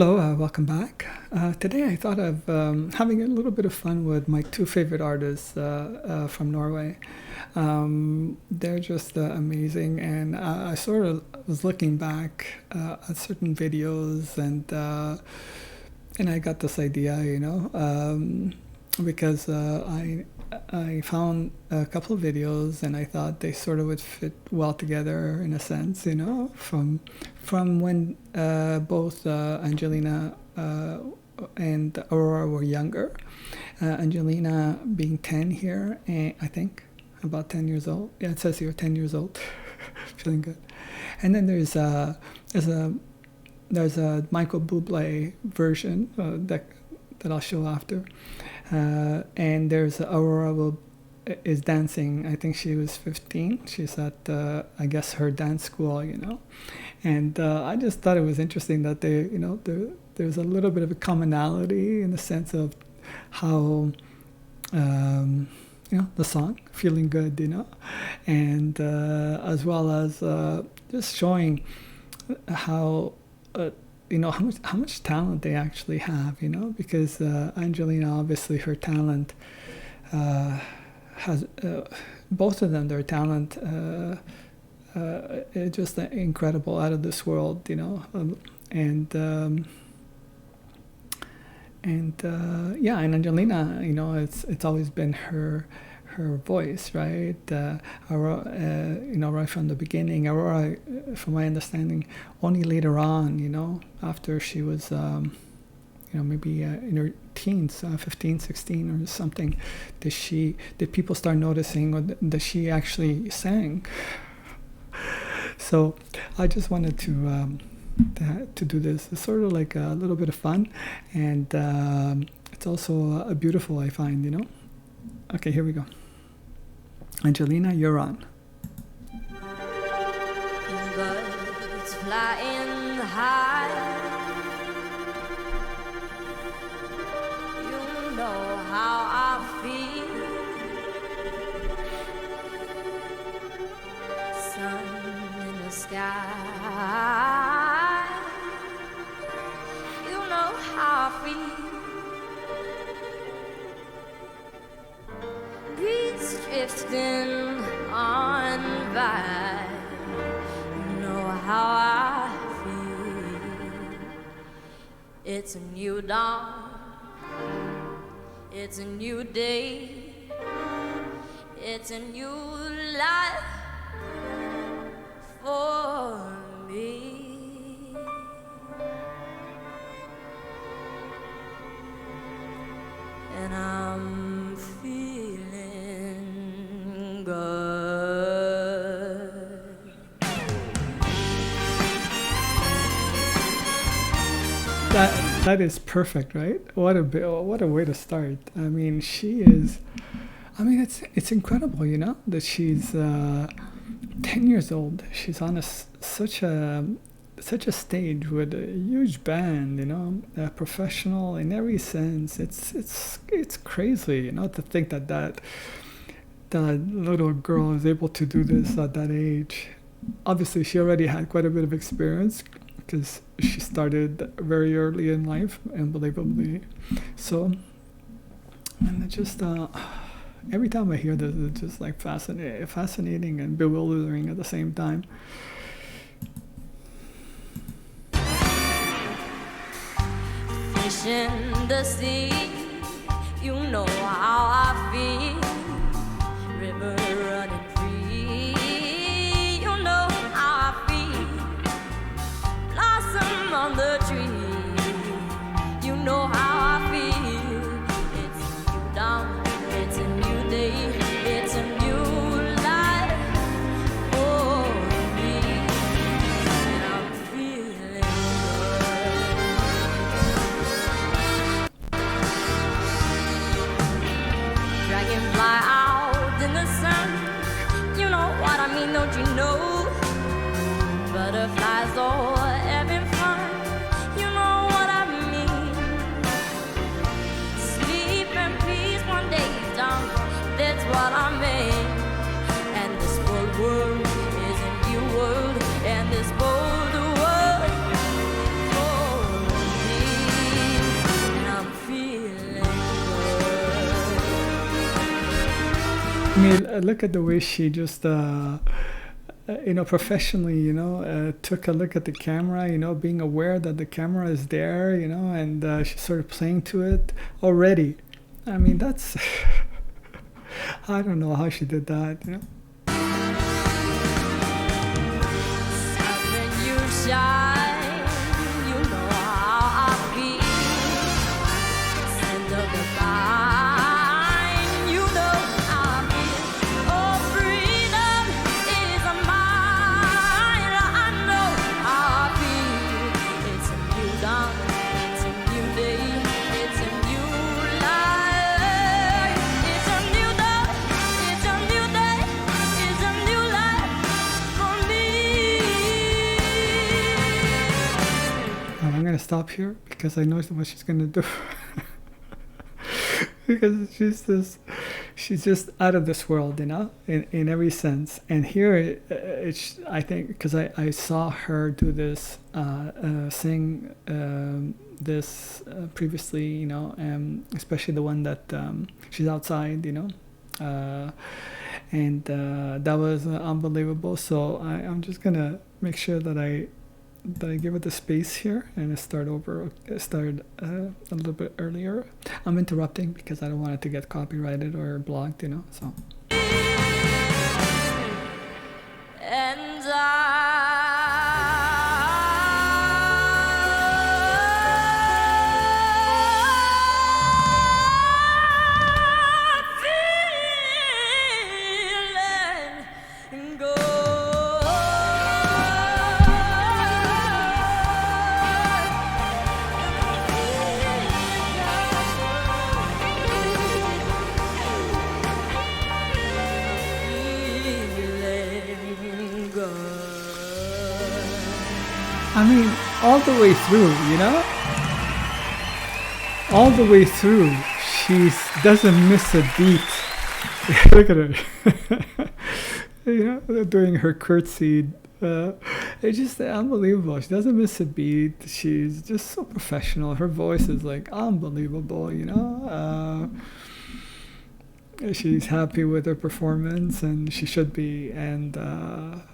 Hello, welcome back. Today I thought of having a little bit of fun with my two favorite artists from Norway. They're just amazing, and I sort of was looking back at certain videos, and I got this idea, because I found a couple of videos, and I thought they sort of would fit well together in a sense, from when both Angelina and Aurora were younger. Angelina being 10 here, and I think about 10 years old. Yeah, it says here 10 years old. Feeling good. And then there's a Michael Bublé version that I'll show after. And there's Aurora is dancing. I think she was 15. She's at I guess her dance school, And I just thought it was interesting that there's a little bit of a commonality in the sense of how the song "Feeling Good," and as well as just showing how. How much talent they actually have, because Angelina, obviously her talent has, both of them, their talent is just incredible, out of this world, and Angelina, it's always been her voice, right? Aurora, right from the beginning. Aurora, from my understanding, only later on, after she was, maybe in her teens, 15, 16 or something, did people start noticing, or that she actually sang. So I just wanted to do this. It's sort of like a little bit of fun, and it's also beautiful, I find, Okay, here we go. Angelina, you're on. Birds flying high, you know how I feel. Sun in the sky, you know how I feel. Breeze drifting on by, you know how I feel. It's a new dawn, it's a new day, it's a new life for me. And I'm feeling good. That is perfect, right? What a way to start. I mean, she is. I mean, it's incredible, that she's 10 years old. She's on such a stage with a huge band, professional in every sense. It's crazy, to think that little girl is able to do this at that age. Obviously, she already had quite a bit of experience because she started very early in life, unbelievably. So, and it just every time I hear this, it's just like fascinating and bewildering at the same time. Fish in the sea, you know how I feel. River running free, you know how I feel. Blossom on the tree, you know how I feel. It's a new dawn, it's a new day, it's a new life for me. And I'm feeling good. Dragonfly out in the sun, you know what I mean, don't you know? Butterflies all having fun, you know what I mean. Sleep in peace one day down, that's what I mean. And this whole world is a new world, and this bold world for me. mean, look at the way she just, professionally, took a look at the camera, being aware that the camera is there, and she started playing to it already. I mean, that's, I don't know how she did that. When you shine, you know how I feel. Scent of the vine, you know how I feel. Oh, freedom is mine. I know how I feel. It's a new dawn, it's a new day, it's a new life. It's a new dawn, it's a new day, it's a new life for me. I'm gonna stop here because I know what she's gonna do. Because she's just out of this world, in every sense. And here, I think, because I saw her do this, sing this previously, especially the one that she's outside, and that was unbelievable. So I'm just gonna make sure that I give it the space here and start a little bit earlier. I'm interrupting because I don't want it to get copyrighted or blocked, so. And feeling good. Feeling good. I mean, all the way through, all the way through, she doesn't miss a beat. Look at her, doing her curtsy. It's just unbelievable. She doesn't miss a beat. She's just so professional. Her voice is like unbelievable, she's happy with her performance, and she should be. And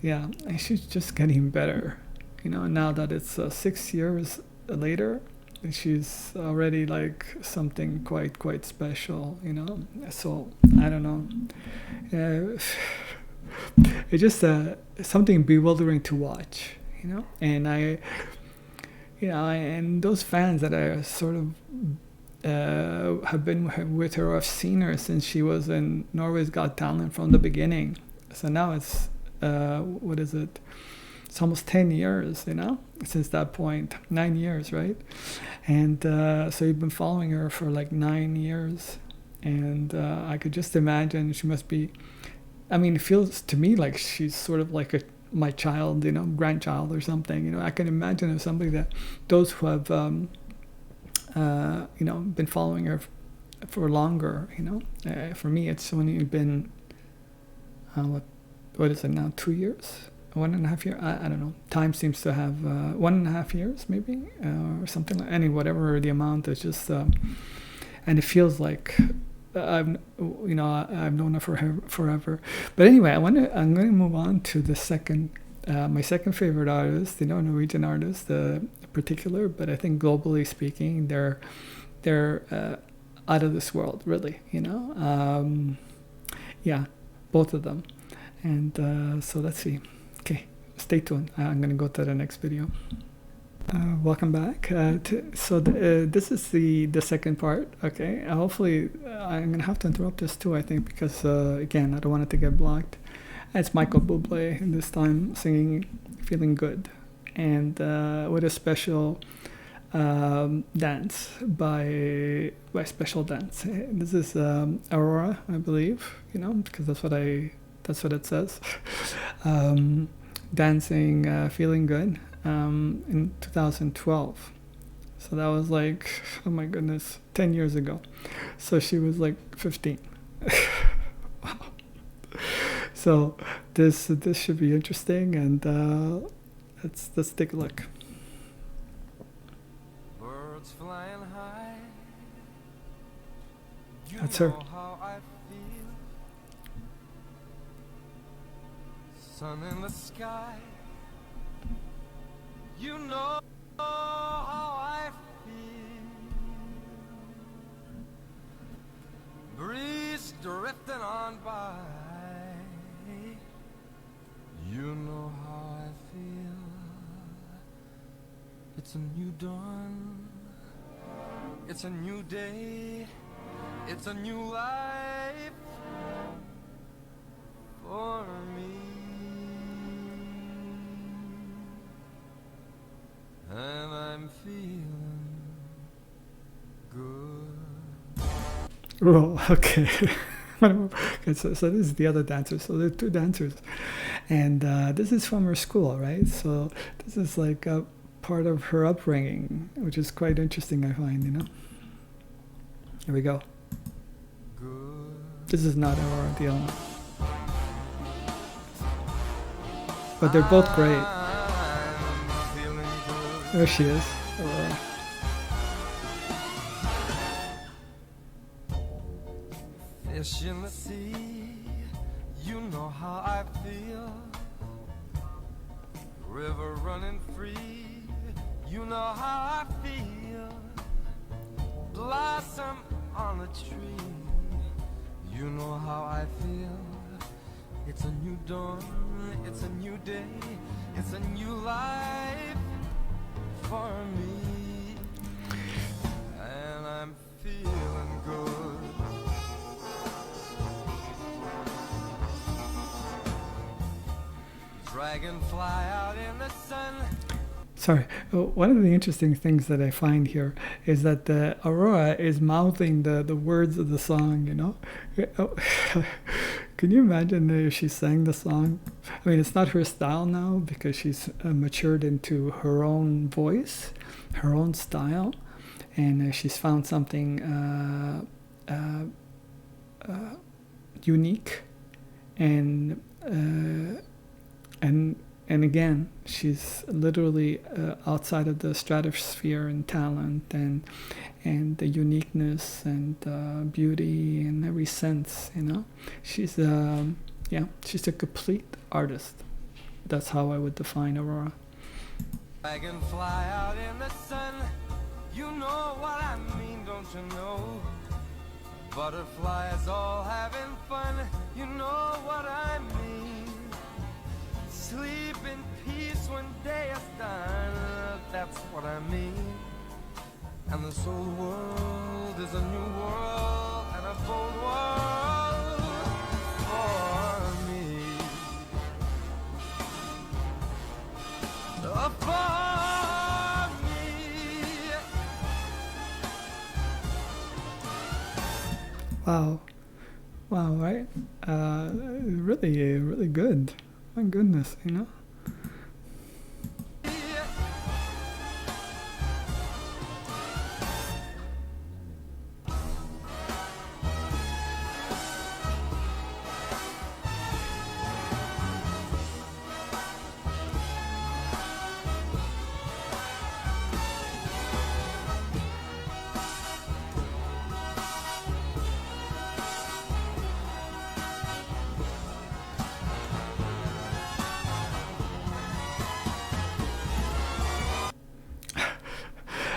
yeah, and she's just getting better. Now that it's 6 years later, she's already like something quite special. So I don't know. It's just something bewildering to watch. And and those fans that are sort of have been with her or have seen her since she was in Norway's Got Talent from the beginning. So now it's what is it? It's almost 10 years, since that point. 9 years, right? And so you've been following her for like 9 years, and I could just imagine she must be. I mean, it feels to me like she's sort of like my child, grandchild or something. I can imagine if somebody those who have been following her for longer, for me, it's only been, what is it now, 2 years? 1.5 years? I don't know. Time seems to have 1.5 years, maybe, or something like whatever the amount is just, and it feels like I've known her forever. But anyway, I'm going to move on to the second, my second favorite artist, Norwegian artist, particular, but I think globally speaking, they're out of this world, really. Yeah, both of them. And so let's see. Okay, stay tuned. I'm gonna go to the next video. Welcome back. This is the second part. Okay, hopefully I'm gonna have to interrupt this too, I think, because again, I don't want it to get blocked. It's Michael Bublé this time singing "Feeling Good," and with a special dance by special dance. This is Aurora, I believe, because that's what it says. Dancing "Feeling Good" in 2012. So that was like, oh my goodness, 10 years ago. So she was like 15. Wow. So this should be interesting, and let's take a look. Birds flying high. That's her. How I feel. sun in the sky. You know how I feel. Breeze drifting on by. You know how I feel. It's a new dawn. It's a new day. It's a new life for me. And I'm feeling good. Oh, okay. Okay, so this is the other dancer. So there are two dancers, and this is from her school, right? So this is like a part of her upbringing, which is quite interesting, I find. Here we go. Good. This is not Aurora, the other one. But they're both great. I'm feeling good. There she is, Aurora. Fish in the sea, you know how I feel. River running free, you know how I feel. Blossom on a tree, you know how I feel. It's a new dawn, it's a new day, it's a new life for me. And I'm feeling good. Dragonfly out in the sun. Sorry. One of the interesting things that I find here is that Aurora is mouthing the words of the song, Can you imagine if she sang the song? I mean, it's not her style now because she's matured into her own voice, her own style, and she's found something unique, and again, she's literally outside of the stratosphere in talent and the uniqueness and beauty in every sense. She's she's a complete artist. That's how I would define Aurora. Dragonfly out in the sun, you know what I mean, don't you know? Butterflies all having fun, you know what I mean. Sleep in peace when day is done, that's what I mean. And this old world is a new world and a bold world for me. For me. Wow, right? Really, really good. My goodness,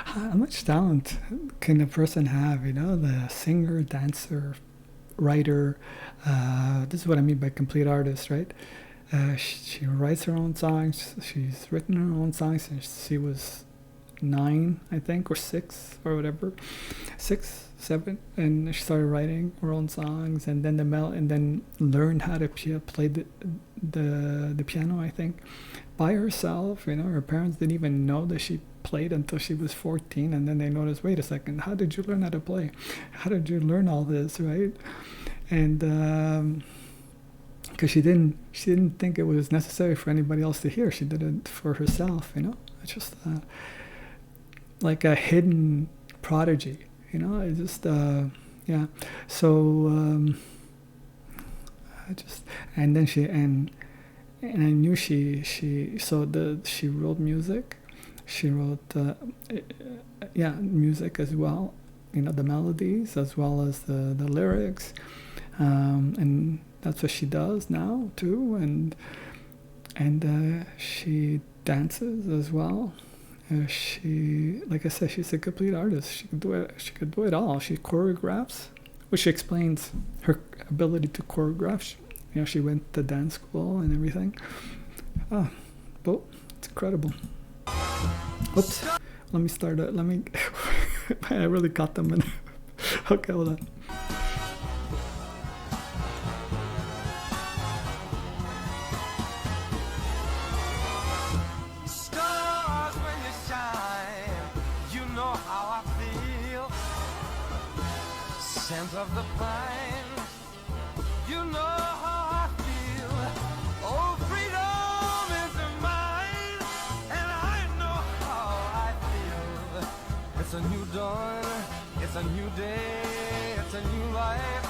How much talent can a person have? The singer, dancer, writer. This is what I mean by complete artist, right? She writes her own songs. She's written her own songs since she was 9, I think, or 6, or whatever, 6, 7, and she started writing her own songs, and then and then learned how to play the piano, I think, by herself. Her parents didn't even know that she played until she was 14, and then they noticed, wait a second, how did you learn how to play? How did you learn all this, right? And because she didn't think it was necessary for anybody else to hear. She did it for herself. It's just like a hidden prodigy. It's just so I just, and then and I knew she wrote music. She wrote music as well, the melodies as well as the lyrics, and that's what she does now too. and she dances as well. She, like I said, she's a complete artist. She can do it. She could do it all. She choreographs, which explains her ability to choreograph. You know, she went to dance school and everything. Oh, but it's incredible. Oops. Let me start it. Let me. I really got them in. Okay, hold on. Stars when you shine, you know how I feel. Scent of the pine, you know how I feel. Oh, freedom is mine, and I know how I feel. It's a new dawn, it's a new day, it's a new life.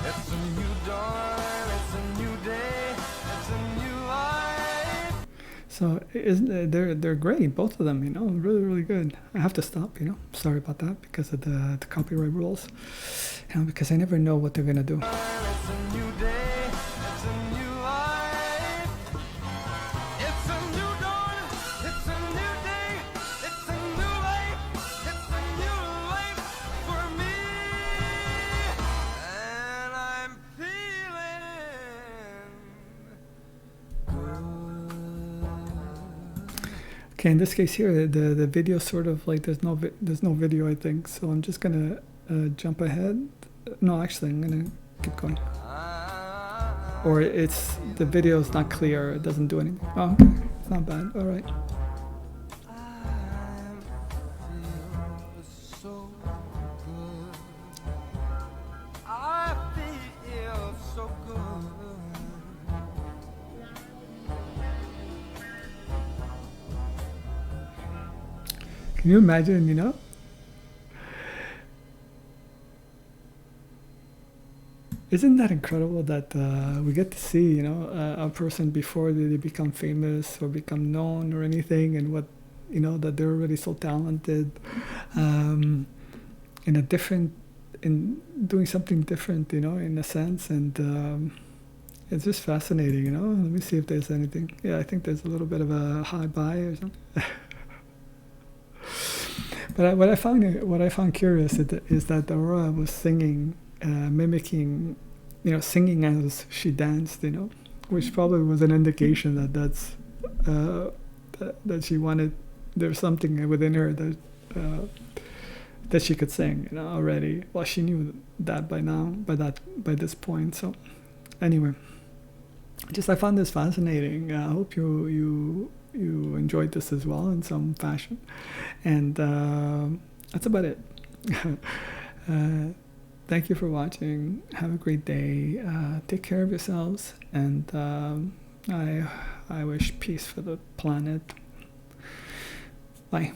It's a new dawn, it's a new day, it's a new life. So isn't they're great, both of them. You know, really really good. I have to stop. You know, sorry about that because of the copyright rules. You know, because I never know what they're gonna do. It's a new day, it's a new life. It's a new dawn, it's a new day, it's a new life. It's a new life for me. And I'm feeling good. Okay, in this case here, the video sort of like there's no video, I think. So I'm just gonna jump ahead. No, actually, I'm gonna keep going. Or it's the video is not clear. It doesn't do anything. Oh, okay, it's not bad. All right. I feel so good. Can you imagine? You know. Isn't that incredible that we get to see, you know, a person before they become famous or become known or anything, and what, you know, that they're already so talented, in a different, in doing something different, you know, in a sense, and it's just fascinating, you know. Let me see if there's anything. Yeah, I think there's a little bit of a high buy or something. But what I found curious is that Aurora was singing. Mimicking, you know, singing as she danced, you know, which probably was an indication that she wanted. There's something within her that she could sing, you know, already. Well, she knew that by now, by this point. So, anyway, I found this fascinating. I hope you enjoyed this as well in some fashion, and that's about it. Thank you for watching. Have a great day. Take care of yourselves, and I wish peace for the planet. Bye.